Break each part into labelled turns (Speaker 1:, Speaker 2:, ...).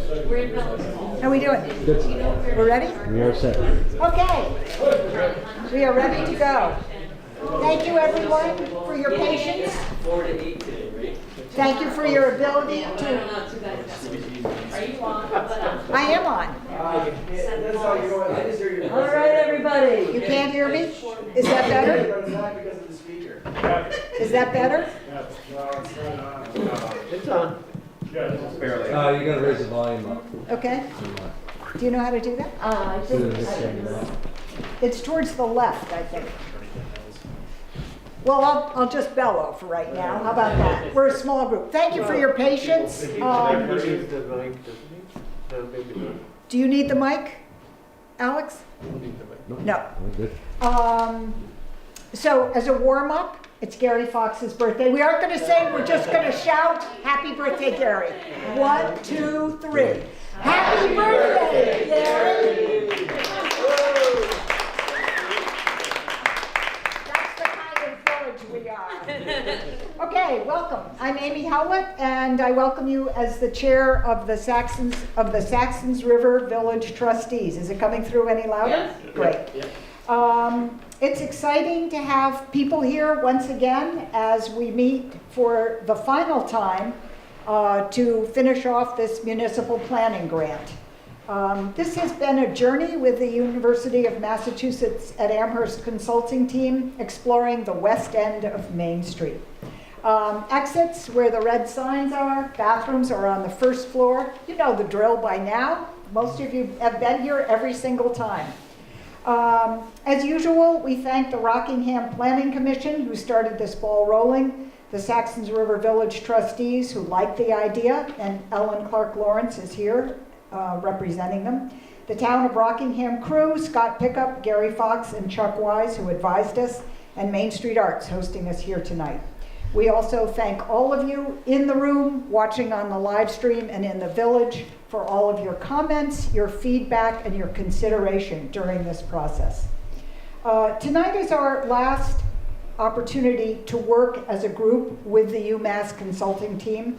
Speaker 1: How are we doing?
Speaker 2: Good.
Speaker 1: We're ready?
Speaker 2: We are set.
Speaker 1: Okay. We are ready to go. Thank you, everyone, for your patience.
Speaker 3: 4 to 8 today, right?
Speaker 1: Thank you for your ability to...
Speaker 3: Are you on?
Speaker 1: I am on.
Speaker 4: All right, everybody.
Speaker 1: You can't hear me? Is that better? Is that better?
Speaker 4: It's on.
Speaker 2: Barely. You gotta raise the volume up.
Speaker 1: Okay. Do you know how to do that?
Speaker 4: I think
Speaker 1: It's towards the left, I think. Well, I'll just bellow for right now. How about that? We're a small group. Thank you for your patience. Do you need the mic, Alex? No.
Speaker 2: Good.
Speaker 1: So as a warm-up, it's Gary Fox's birthday. We aren't going to sing, we're just going to shout, happy birthday, Gary. 1, 2, 3. Happy birthday, Gary! That's the kind of village we are. Okay, welcome. I'm Amy Howlett, and I welcome you as the chair of the Saxtons River Village Trustees. Is it coming through any louder?
Speaker 3: Yes.
Speaker 1: Great.
Speaker 3: Yeah.
Speaker 1: It's exciting to have people here once again as we meet for the final time to finish off this municipal planning grant. This has been a journey with the University of Massachusetts at Amherst Consulting Team exploring the west end of Main Street. Exits where the red signs are, bathrooms are on the first floor. You know the drill by now. Most of you have been here every single time. As usual, we thank the Rockingham Planning Commission who started this ball rolling, the Saxtons River Village trustees who liked the idea, and Ellen Clark Lawrence is here representing them, the town of Rockingham crew, Scott Pickup, Gary Fox, and Chuck Wise who advised us, and Main Street Arts hosting us here tonight. We also thank all of you in the room, watching on the live stream, and in the village for all of your comments, your feedback, and your consideration during this process. Tonight is our last opportunity to work as a group with the UMass consulting team.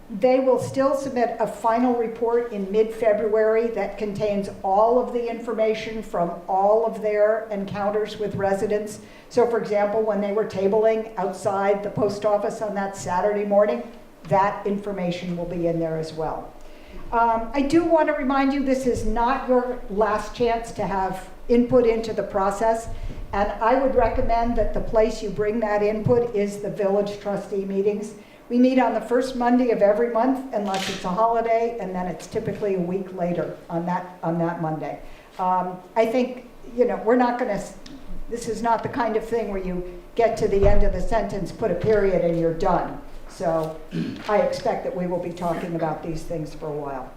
Speaker 1: They will still submit a final report in mid-February that contains all of the information from all of their encounters with residents. So for example, when they were tabling outside the post office on that Saturday morning, that information will be in there as well. I do want to remind you this is not your last chance to have input into the process, and I would recommend that the place you bring that input is the village trustee meetings. We meet on the first Monday of every month unless it's a holiday, and then it's typically a week later on that Monday. I think, you know, we're not going to, this is not the kind of thing where you get to the end of the sentence, put a period, and you're done. So I expect that we will be talking about these things for a while.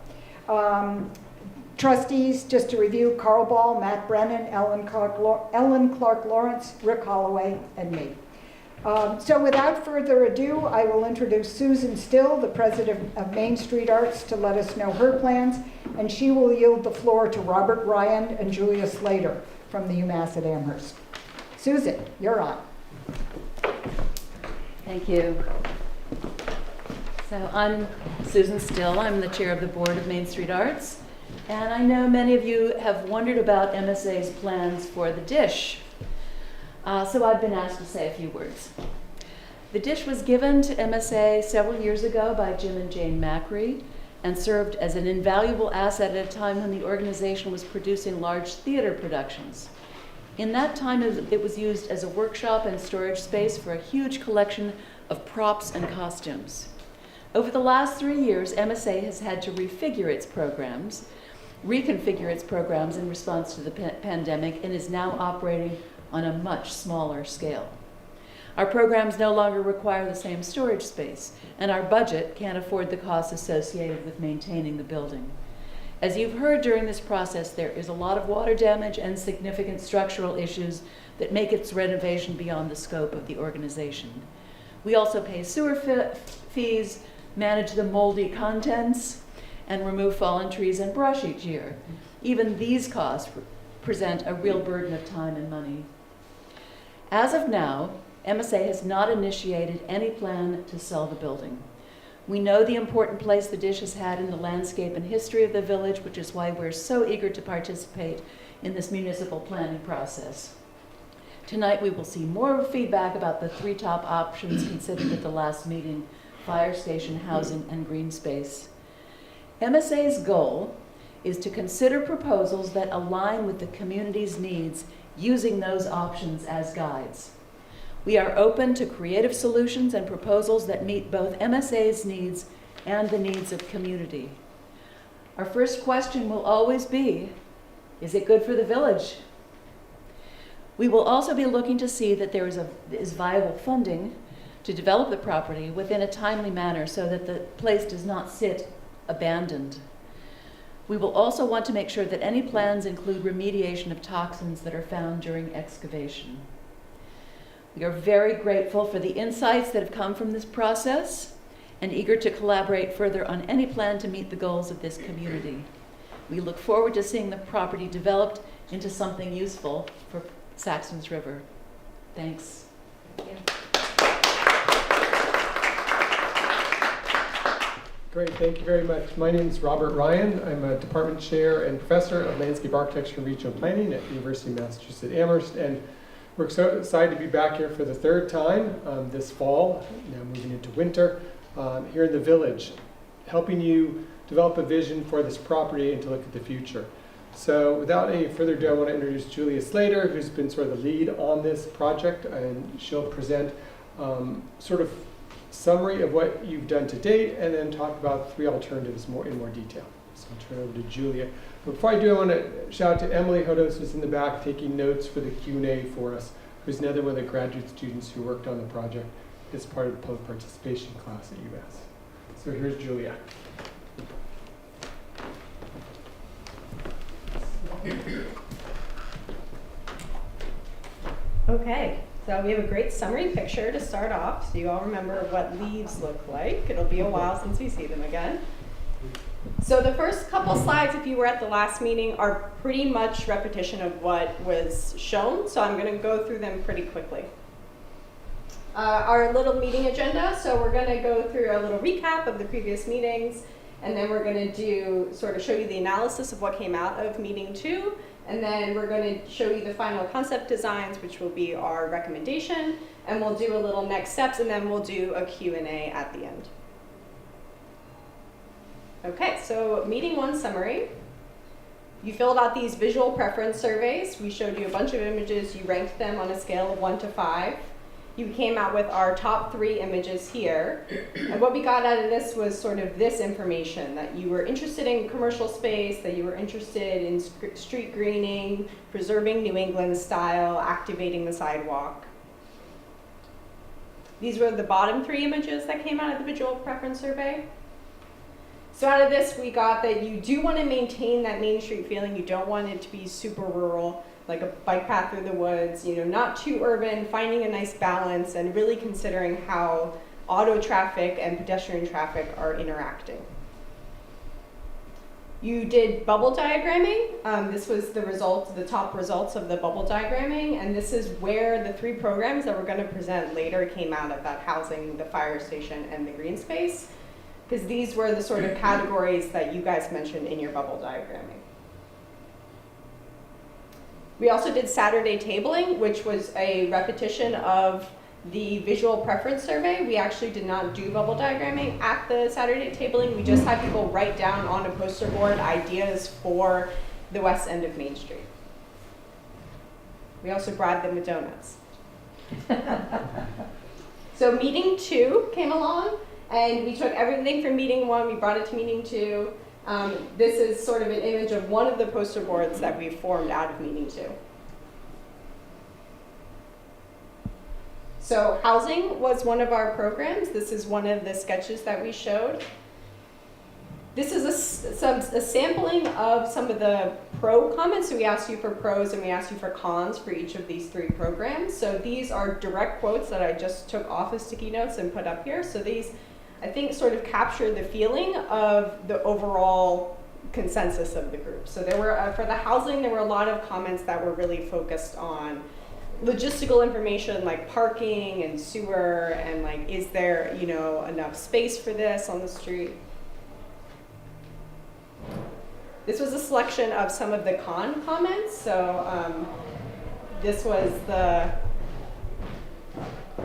Speaker 1: Trustees, just to review, Carl Ball, Matt Brennan, Ellen Clark Lawrence, Rick Holloway, and me. So without further ado, I will introduce Susan Still, the president of Main Street Arts, to let us know her plans, and she will yield the floor to Robert Ryan and Julia Slater from the UMass at Amherst. Susan, you're on.
Speaker 5: Thank you. So I'm Susan Still. I'm the chair of the board of Main Street Arts. And I know many of you have wondered about MSA's plans for the dish. So I've been asked to say a few words. The dish was given to MSA several years ago by Jim and Jane Macri and served as an invaluable asset at a time when the organization was producing large theater productions. In that time, it was used as a workshop and storage space for a huge collection of props and costumes. Over the last 3 years, MSA has had to reconfigure its programs in response to the pandemic, and is now operating on a much smaller scale. Our programs no longer require the same storage space, and our budget can't afford the costs associated with maintaining the building. As you've heard during this process, there is a lot of water damage and significant structural issues that make its renovation beyond the scope of the organization. We also pay sewer fees, manage the moldy contents, and remove fallen trees and brush each year. Even these costs present a real burden of time and money. As of now, MSA has not initiated any plan to sell the building. We know the important place the dish has had in the landscape and history of the village, which is why we're so eager to participate in this municipal planning process. Tonight we will see more feedback about the 3 top options considered at the last meeting: fire station, housing, and green space. MSA's goal is to consider proposals that align with the community's needs using those options as guides. We are open to creative solutions and proposals that meet both MSA's needs and the needs of community. Our first question will always be, is it good for the village? We will also be looking to see that there is viable funding to develop the property within a timely manner so that the place does not sit abandoned. We will also want to make sure that any plans include remediation of toxins that are found during excavation. We are very grateful for the insights that have come from this process and eager to collaborate further on any plan to meet the goals of this community. We look forward to seeing the property developed into something useful for Saxtons River. Thanks.
Speaker 3: Thank you.
Speaker 6: Great, thank you very much. My name is Robert Ryan. I'm a department chair and professor of landscape architecture and regional planning at the University of Massachusetts Amherst, and we're so excited to be back here for the 3rd time this fall, now moving into winter, here in the village, helping you develop a vision for this property and to look at the future. So without any further ado, I want to introduce Julia Slater, who's been sort of the lead on this project, and she'll present sort of summary of what you've done to date and then talk about 3 alternatives in more detail. So I'll turn it over to Julia. But before I do, I want to shout out to Emily Hodos, who's in the back taking notes for the Q&A for us, who's another one of the graduate students who worked on the project as part of the public participation class at UMass. So here's Julia.
Speaker 7: Okay, so we have a great summary picture to start off, so you all remember what leaves look like. It'll be a while since we see them again. So the first couple slides, if you were at the last meeting, are pretty much repetition of what was shown, so I'm going to go through them pretty quickly. Our little meeting agenda, so we're going to go through a little recap of the previous meetings, and then we're going to sort of show you the analysis of what came out of meeting 2, and then we're going to show you the final concept designs, which will be our recommendation, and we'll do a little next steps, and then we'll do a Q&A at the end. Okay, so meeting 1 summary. You filled out these visual preference surveys. We showed you a bunch of images. You ranked them on a scale of 1 to 5. You came out with our top 3 images here. And what we got out of this was sort of this information, that you were interested in commercial space, that you were interested in street greening, preserving New England style, activating the sidewalk. These were the bottom 3 images that came out of the visual preference survey. So out of this, we got that you do want to maintain that Main Street feeling. You don't want it to be super rural, like a bike path through the woods, not too urban, finding a nice balance, and really considering how auto traffic and pedestrian traffic are interacting. You did bubble diagramming. This was the top results of the bubble diagramming, and this is where the 3 programs that we're going to present later came out of: that housing, the fire station, and the green space. Because these were the sort of categories that you guys mentioned in your bubble diagramming. We also did Saturday tabling, which was a repetition of the visual preference survey. We actually did not do bubble diagramming at the Saturday tabling. We just had people write down on a poster board ideas for the west end of Main Street. We also bribed them with donuts. So meeting 2 came along. And we took everything from meeting 1, we brought it to meeting 2. This is sort of an image of one of the poster boards that we formed out of meeting 2. So housing was one of our programs. This is one of the sketches that we showed. This is a sampling of some of the pro comments. So we asked you for pros and we asked you for cons for each of these 3 programs. So these are direct quotes that I just took off of sticky notes and put up here. So these, I think, sort of capture the feeling of the overall consensus of the group. So there were, for the housing, there were a lot of comments that were really focused on logistical information like parking and sewer and like, is there, you know, enough space for this on the street? This was a selection of some of the con comments. So this was the,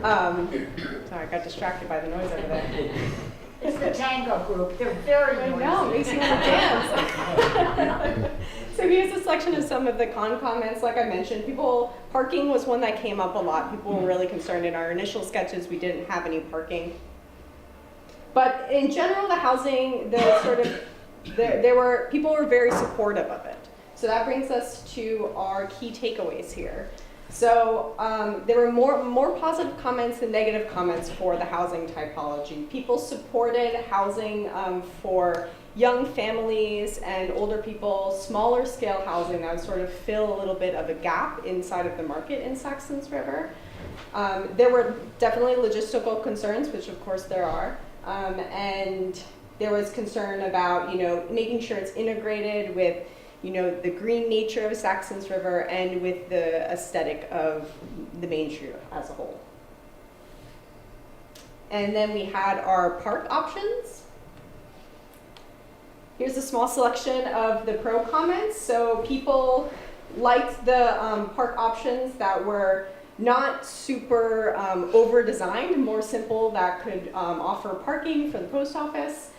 Speaker 7: sorry, I got distracted by the noise over there.
Speaker 1: It's the tango group, they're very
Speaker 7: I
Speaker 1: noisy.
Speaker 7: know, makes me want to dance. So here's a selection of some of the con comments. Like I mentioned, parking was one that came up a lot. People were really concerned. In our initial sketches, we didn't have any parking. But in general, the housing, people were very supportive of it. So that brings us to our key takeaways here. So there were more positive comments than negative comments for the housing typology. People supported housing for young families and older people, smaller scale housing that would sort of fill a little bit of a gap inside of the market in Saxtons River. There were definitely logistical concerns, which of course there are, and there was concern about, you know, making sure it's integrated with, you know, the green nature of Saxtons River and with the aesthetic of the Main Street as a whole. And then we had our park options. Here's a small selection of the pro comments. So people liked the park options that were not super over-designed, more simple, that could offer parking for the post office.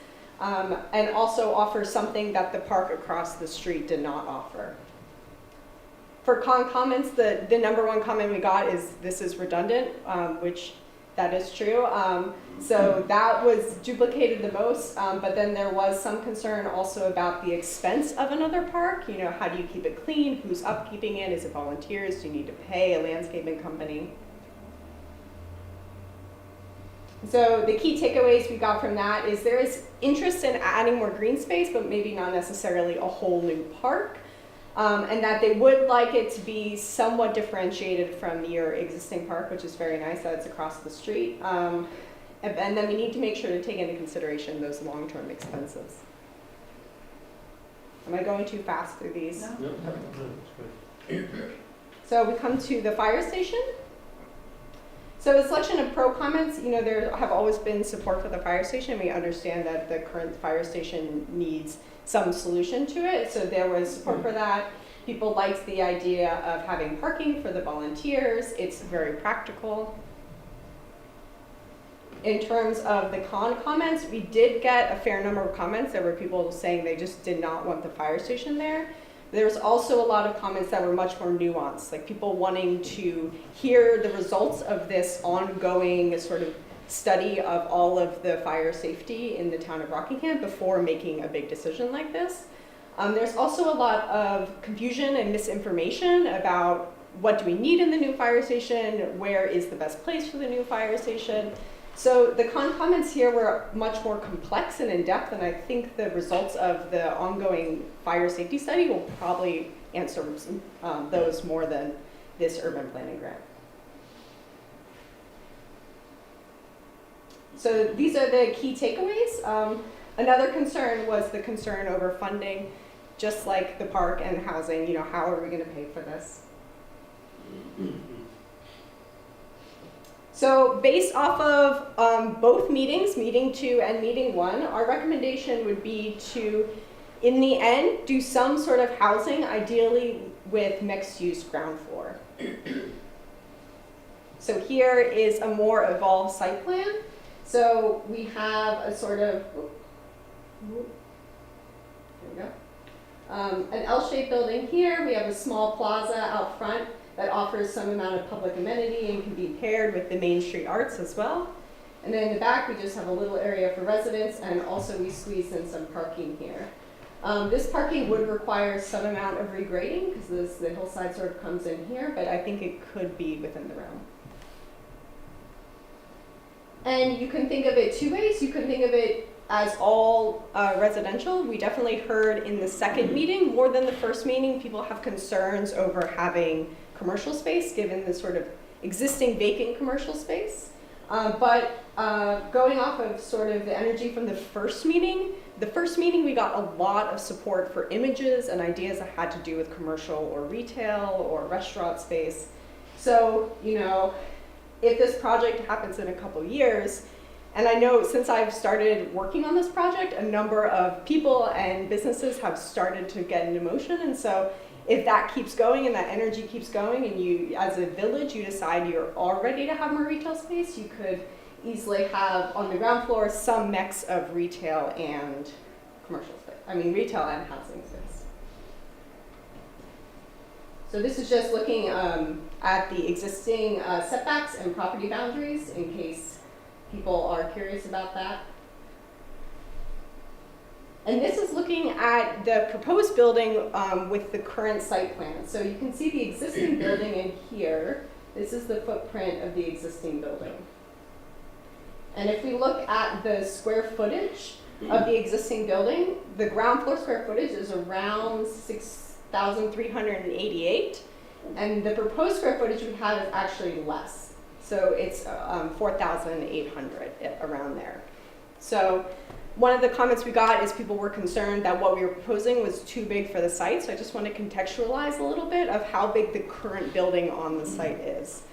Speaker 7: And also offer something that the park across the street did not offer. For con comments, the number one comment we got is, this is redundant, which that is true. So that was duplicated the most, but then there was some concern also about the expense of another park. You know, how do you keep it clean? Who's upkeeping it? Is it volunteers? Do you need to pay a landscaping company? So the key takeaways we got from that is there is interest in adding more green space, but maybe not necessarily a whole new park, and that they would like it to be somewhat differentiated from your existing park, which is very nice that it's across the street. And then we need to make sure to take into consideration those long-term expenses. Am I going too fast through these?
Speaker 5: No.
Speaker 7: So we come to the fire station. So the selection of pro comments, you know, there have always been support for the fire station. We understand that the current fire station needs some solution to it, so there was support for that. People liked the idea of having parking for the volunteers. It's very practical. In terms of the con comments, we did get a fair number of comments. There were people saying they just did not want the fire station there. There was also a lot of comments that were much more nuanced, like people wanting to hear the results of this ongoing sort of study of all of the fire safety in the town of Rockingham before making a big decision like this. There's also a lot of confusion and misinformation about what do we need in the new fire station, where is the best place for the new fire station. So the con comments here were much more complex and in-depth, and I think the results of the ongoing fire safety study will probably answer those more than this urban planning grant. So these are the key takeaways. Another concern was the concern over funding, just like the park and housing. You know, how are we going to pay for this? So based off of both meetings, meeting 2 and meeting 1, our recommendation would be to, in the end, do some sort of housing, ideally with mixed-use ground floor. So here is a more evolved site plan. So we have a sort of, there we go, an L-shaped building here. We have a small plaza out front that offers some amount of public amenity and can be paired with the Main Street Arts as well. And then in the back, we just have a little area for residents, and also we squeeze in some parking here. This parking would require some amount of regrading because the hillside sort of comes in here, but I think it could be within the realm. And you can think of it 2 ways. You can think of it as all residential. We definitely heard in the second meeting, more than the first meeting, people have concerns over having commercial space given the sort of existing vacant commercial space. But going off of sort of the energy from the first meeting we got a lot of support for images and ideas that had to do with commercial or retail or restaurant space. So, you know, if this project happens in a couple years, and I know since I've started working on this project, a number of people and businesses have started to get into motion. And so if that keeps going and that energy keeps going and you, as a village, you decide you're all ready to have more retail space, you could easily have on the ground floor some mix of retail and commercial space. I mean, retail and housing space. So this is just looking at the existing setbacks and property boundaries in case people are curious about that. And this is looking at the proposed building with the current site plan. So you can see the existing building in here. This is the footprint of the existing building. And if we look at the square footage of the existing building, the ground floor square footage is around 6,388. And the proposed square footage we have is actually less. So it's 4,800 around there. So one of the comments we got is people were concerned that what we were proposing was too big for the site. So I just want to contextualize a little bit of how big the current building on the site is.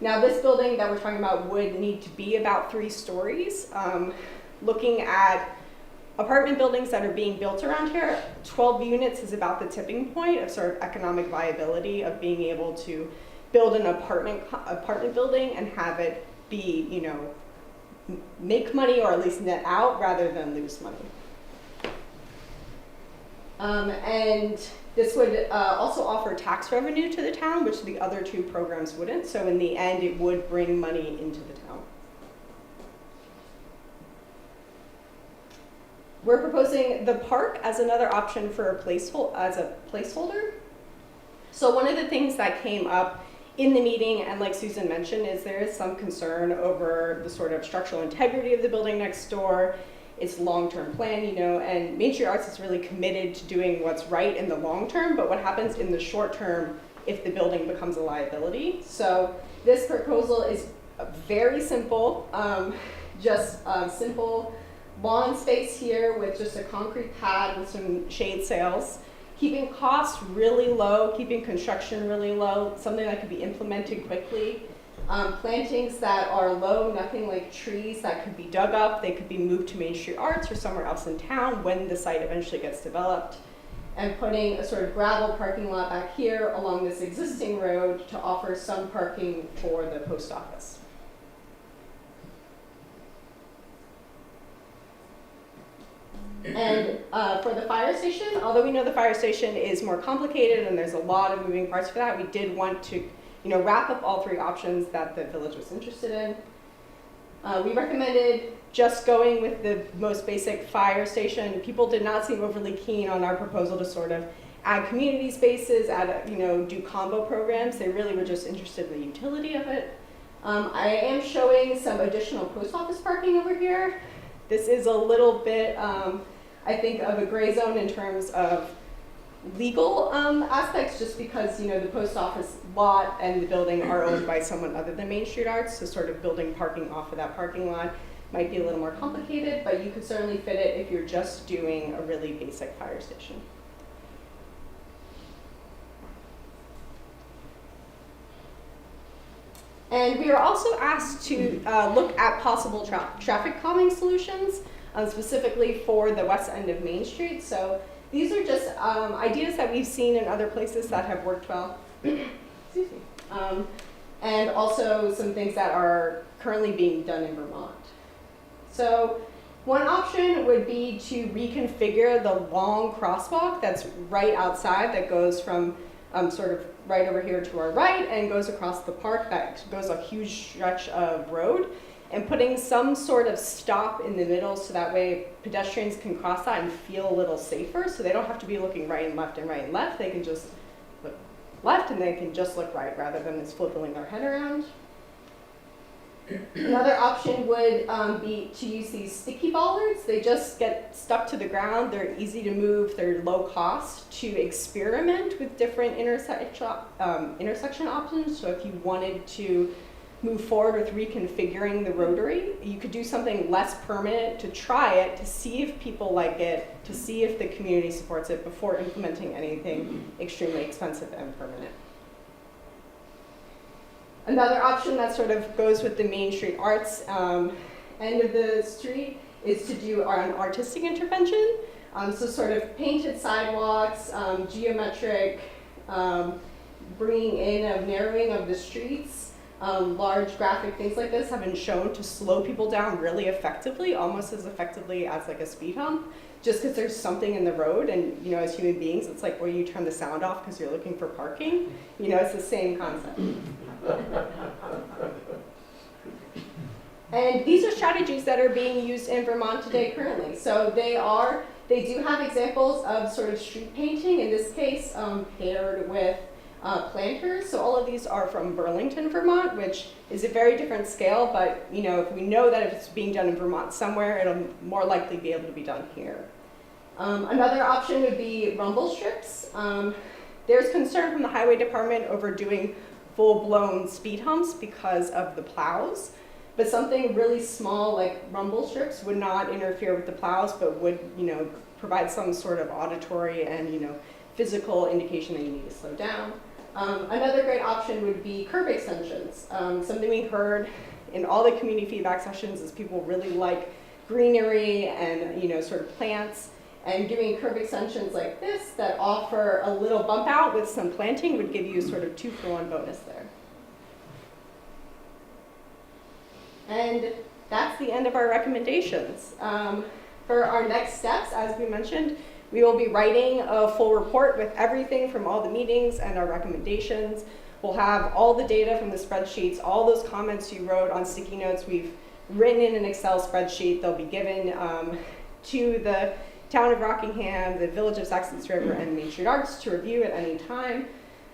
Speaker 7: Now this building that we're talking about would need to be about 3 stories. Looking at apartment buildings that are being built around here, 12 units is about the tipping point of sort of economic viability of being able to build an apartment building and have it be, you know, make money or at least net out rather than lose money. And this would also offer tax revenue to the town, which the other 2 programs wouldn't. So in the end, it would bring money into the town. We're proposing the park as another option for a placeholder. So one of the things that came up in the meeting, and like Susan mentioned, is there is some concern over the sort of structural integrity of the building next door, its long-term plan, you know, and Main Street Arts is really committed to doing what's right in the long term, but what happens in the short term if the building becomes a liability. So this proposal is very simple, just simple lawn space here with just a concrete pad with some shade sails. Keeping costs really low, keeping construction really low, something that could be implemented quickly. Plantings that are low, nothing like trees that could be dug up. They could be moved to Main Street Arts or somewhere else in town when the site eventually gets developed. And putting a sort of gravel parking lot back here along this existing road to offer some parking for the post office. And for the fire station, although we know the fire station is more complicated and there's a lot of moving parts for that, we did want to, you know, wrap up all 3 options that the village was interested in. We recommended just going with the most basic fire station. People did not seem overly keen on our proposal to sort of add community spaces, add, you know, do combo programs. They really were just interested in the utility of it. I am showing some additional post office parking over here. This is a little bit, I think, of a gray zone in terms of legal aspects, just because, you know, the post office lot and the building are owned by someone other than Main Street Arts, so sort of building parking off of that parking lot might be a little more complicated, but you could certainly fit it if you're just doing a really basic fire station. And we were also asked to look at possible traffic calming solutions, specifically for the west end of Main Street. So these are just ideas that we've seen in other places that have worked well. Excuse me. And also some things that are currently being done in Vermont. So one option would be to reconfigure the long crosswalk that's right outside that goes from sort of right over here to our right and goes across the park that goes a huge stretch of road, and putting some sort of stop in the middle so that way pedestrians can cross that and feel a little safer, so they don't have to be looking right and left and right and left. They can just look left and they can just look right rather than just flipping their head around. Another option would be to use these sticky bollards. They just get stuck to the ground. They're easy to move. They're low cost to experiment with different intersection options. So if you wanted to move forward with reconfiguring the rotary, you could do something less permanent to try it, to see if people like it, to see if the community supports it before implementing anything extremely expensive and permanent. Another option that sort of goes with the Main Street Arts end of the street is to do an artistic intervention. So sort of painted sidewalks, geometric, bringing in of narrowing of the streets, large graphic things like this have been shown to slow people down really effectively, almost as effectively as like a speed hump, just because there's something in the road. And you know, as human beings, it's like where you turn the sound off because you're looking for parking. You know, it's the same concept. And these are strategies that are being used in Vermont today currently. So they do have examples of sort of street painting, in this case paired with planters. So all of these are from Burlington, Vermont, which is a very different scale, but you know, if we know that if it's being done in Vermont somewhere, it'll more likely be able to be done here. Another option would be rumble strips. There's concern from the highway department over doing full-blown speed humps because of the plows, but something really small like rumble strips would not interfere with the plows, but would, you know, provide some sort of auditory and, you know, physical indication that you need to slow down. Another great option would be curb extensions. Something we heard in all the community feedback sessions is people really like greenery and, you know, sort of plants, and doing curb extensions like this that offer a little bump out with some planting would give you sort of 2-for-1 bonus there. And that's the end of our recommendations. For our next steps, as we mentioned, we will be writing a full report with everything from all the meetings and our recommendations. We'll have all the data from the spreadsheets, all those comments you wrote on sticky notes we've written in an Excel spreadsheet. They'll be given to the Town of Rockingham, the Village of Saxtons River, and Main Street Arts to review at any time.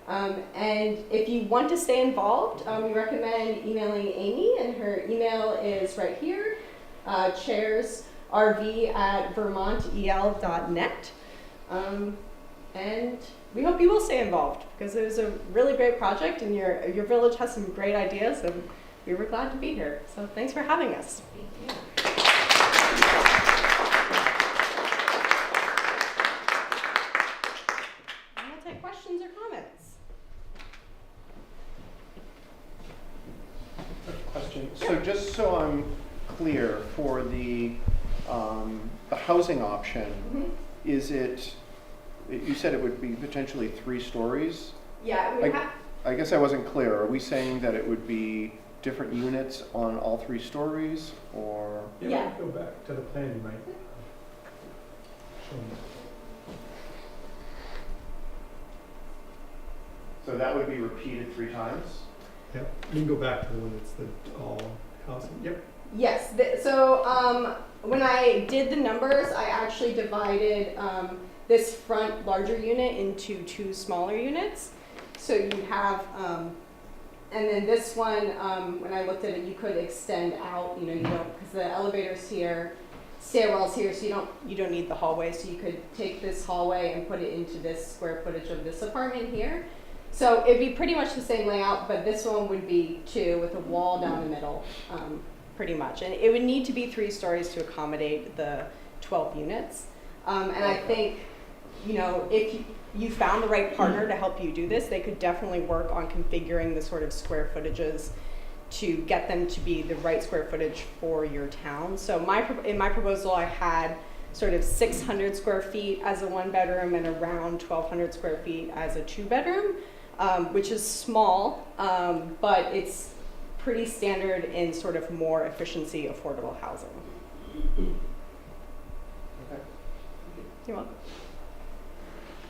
Speaker 7: And if you want to stay involved, we recommend emailing Amy, and her email is right here, chairsrv@vermontel.net. And we hope you will stay involved because it was a really great project and your village has some great ideas, and we were glad to be here. So thanks for having us.
Speaker 3: Thank you.
Speaker 7: We'll take questions or comments.
Speaker 8: Question. So just so I'm clear, for the housing option, is it? You said it would be potentially 3 stories.
Speaker 7: Yeah,
Speaker 8: I guess I wasn't clear. Are we saying that it would be different units on all 3 stories, or?
Speaker 7: Yeah.
Speaker 6: Go back to the plan, you might. Show them.
Speaker 8: So that would be repeated 3 times?
Speaker 6: Yep, you can go back to the one that's the all housing. Yep.
Speaker 7: Yes, so when I did the numbers, I actually divided this front larger unit into 2 smaller units. So you have, and then this one, when I looked at it, you could extend out, you know, you don't, because the elevator's here, stairwell's here, so you don't need the hallway. So you could take this hallway and put it into this square footage of this apartment here. So it'd be pretty much the same layout, but this one would be 2 with a wall down the middle, pretty much. And it would need to be 3 stories to accommodate the 12 units. And I think, you know, if you found the right partner to help you do this, they could definitely work on configuring the sort of square footages to get them to be the right square footage for your town. So in my proposal, I had sort of 600 square feet as a 1-bedroom and around 1,200 square feet as a 2-bedroom, which is small, but it's pretty standard in sort of more efficiency, affordable housing.
Speaker 8: Okay.
Speaker 7: You're welcome.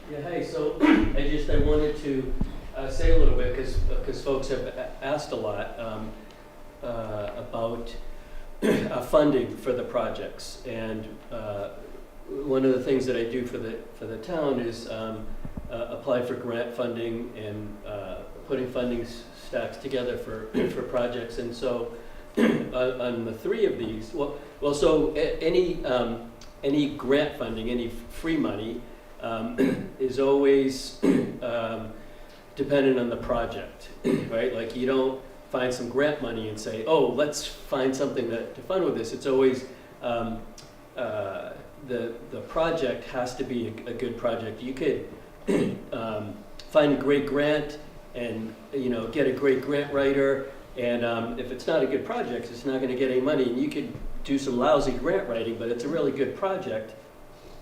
Speaker 3: Yeah, hey, so I wanted to say a little bit, because folks have asked a lot about funding for the projects. And one of the things that I do for the town is apply for grant funding and putting funding stacks together for projects. And so on the 3 of these, so any grant funding, any free money, is always dependent on the project, right? Like you don't find some grant money and say, oh, let's find something to fund with this. It's always the project has to be a good project. You could find a great grant and get a great grant writer. And if it's not a good project, it's not going to get any money. And you could do some lousy grant writing, but it's a really good project.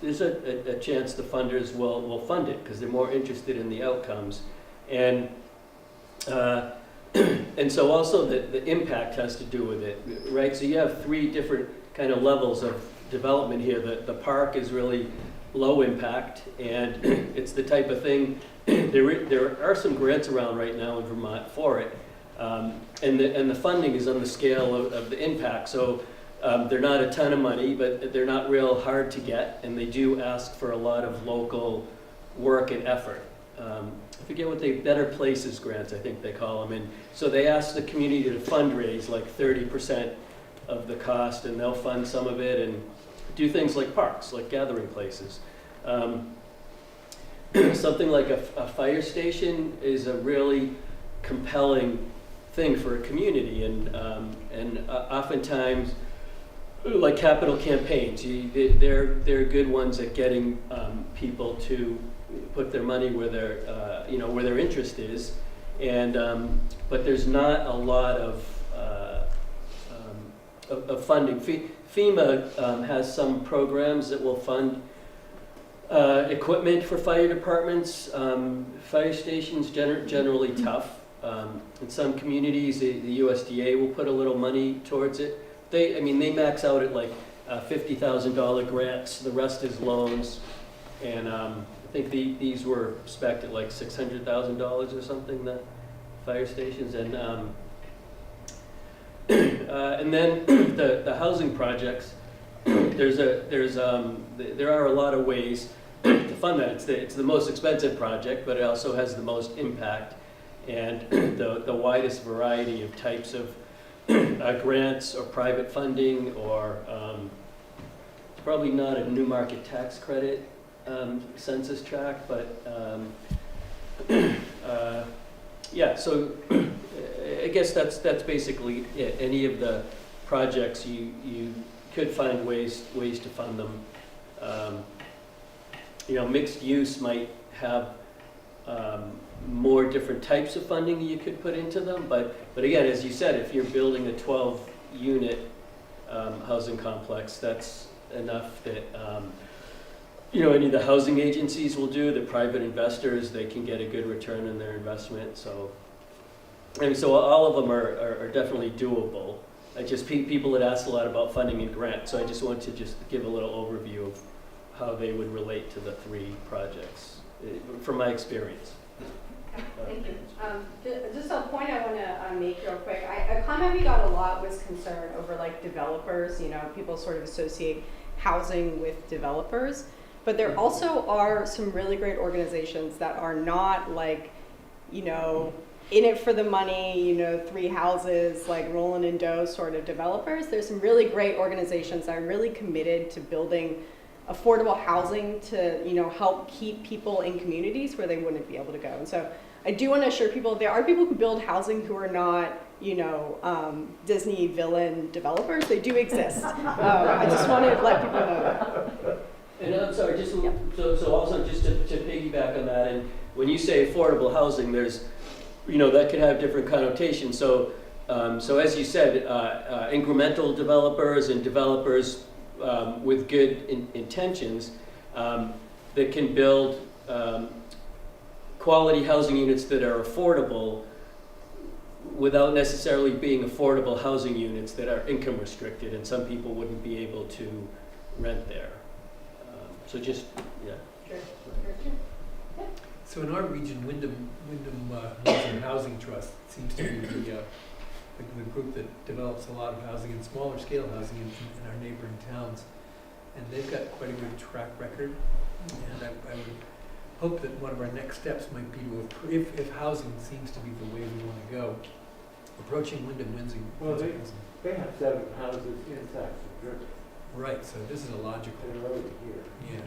Speaker 3: There's a chance the funders will fund it because they're more interested in the outcomes. And and so also the impact has to do with it, right? So you have 3 different kind of levels of development here. The park is really low impact, and it's the type of thing, there are some grants around right now in Vermont for it. And the funding is on the scale of the impact. So they're not a ton of money, but they're not real hard to get, and they do ask for a lot of local work and effort. I forget what Better Places grants, I think they call them. And so they ask the community to fundraise like 30% of the cost, and they'll fund some of it and do things like parks, like gathering places. Something like a fire station is a really compelling thing for a community, and oftentimes, like capital campaigns, they're good ones at getting people to put their money where their interest is, and but there's not a lot of funding. FEMA has some programs that will fund equipment for fire departments. Fire stations generally tough. In some communities, the USDA will put a little money towards it. They max out at like $50,000 grants. The rest is loans, and I think these were spec'd at like $600,000 or something. The fire stations, and then the housing projects. There are a lot of ways to fund that. It's the most expensive project, but it also has the most impact and the widest variety of types of grants or private funding, or probably not a new market tax credit census tract, but yeah. So I guess that's basically it. Any of the projects you could find ways to fund them. Mixed use might have more different types of funding you could put into them, but again, as you said, if you're building a 12-unit housing complex, that's enough that any of the housing agencies will do. The private investors, they can get a good return on their investment. So all of them are definitely doable. People had asked a lot about funding and grants, so I just wanted to just give a little overview of how they would relate to the 3 projects from my experience.
Speaker 7: Thank you. Just a point I want to make real quick. A comment we got a lot was concern over like developers. People sort of associate housing with developers, but there also are some really great organizations that are not like, in it for the money, 3 houses, like rolling in dough sort of developers. There's some really great organizations that are really committed to building affordable housing to, help keep people in communities where they wouldn't be able to go. And so I do want to assure people there are people who build housing who are not, Disney villain developers. They do exist. I just want to let people know that.
Speaker 3: And I'm sorry, so also just to piggyback on that, and when you say affordable housing, there's, that could have different connotations. So as you said, incremental developers and developers with good intentions that can build quality housing units that are affordable without necessarily being affordable housing units that are income restricted, and some people wouldn't be able to rent there.
Speaker 9: So in our region, Wyndham Housing Trust seems to be the group that develops a lot of housing and smaller scale housing in our neighboring towns, and they've got quite a good track record. And I would hope that one of our next steps might be to, if housing seems to be the way we want to go, approaching Wyndham Housing.
Speaker 2: Well, they have 7 houses in Saxtons.
Speaker 9: Right, so this is a logical.
Speaker 2: They're over here.
Speaker 9: Yeah.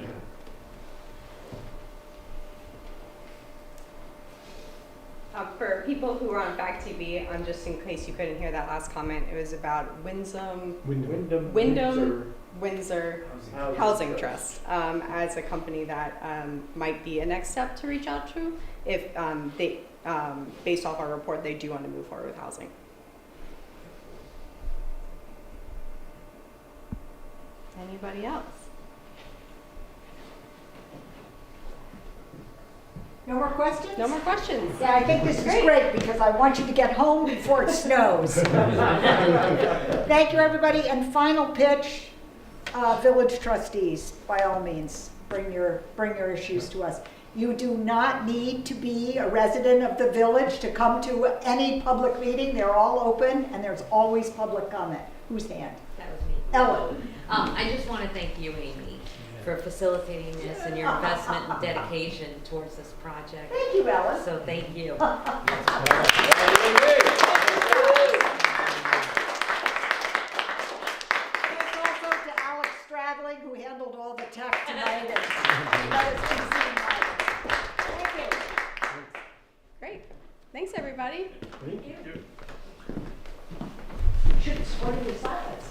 Speaker 7: For people who are on Fact TV, just in case you couldn't hear that last comment, it was about Wyndham Windsor Housing Trust as a company that might be a next step to reach out to if they, based off our report, they do want to move forward with housing. Anybody else?
Speaker 1: No more questions?
Speaker 7: No more questions.
Speaker 1: Yeah, I think this is great because I want you to get home before it snows. Thank you, everybody. And final pitch, village trustees, by all means, bring your issues to us. You do not need to be a resident of the village to come to any public meeting. They're all open and there's always public comment. Whose hand?
Speaker 10: That was me.
Speaker 1: Ellen.
Speaker 10: I just want to thank you, Amy, for facilitating this and your investment and dedication towards this project.
Speaker 1: Thank you, Ellen.
Speaker 10: So thank you.
Speaker 1: Thanks also to Alex Stradling, who handled all the tech tonight. And let us be seen. Thank you.
Speaker 7: Great. Thanks, everybody.
Speaker 9: Thank you.
Speaker 1: Should have sworn to silence.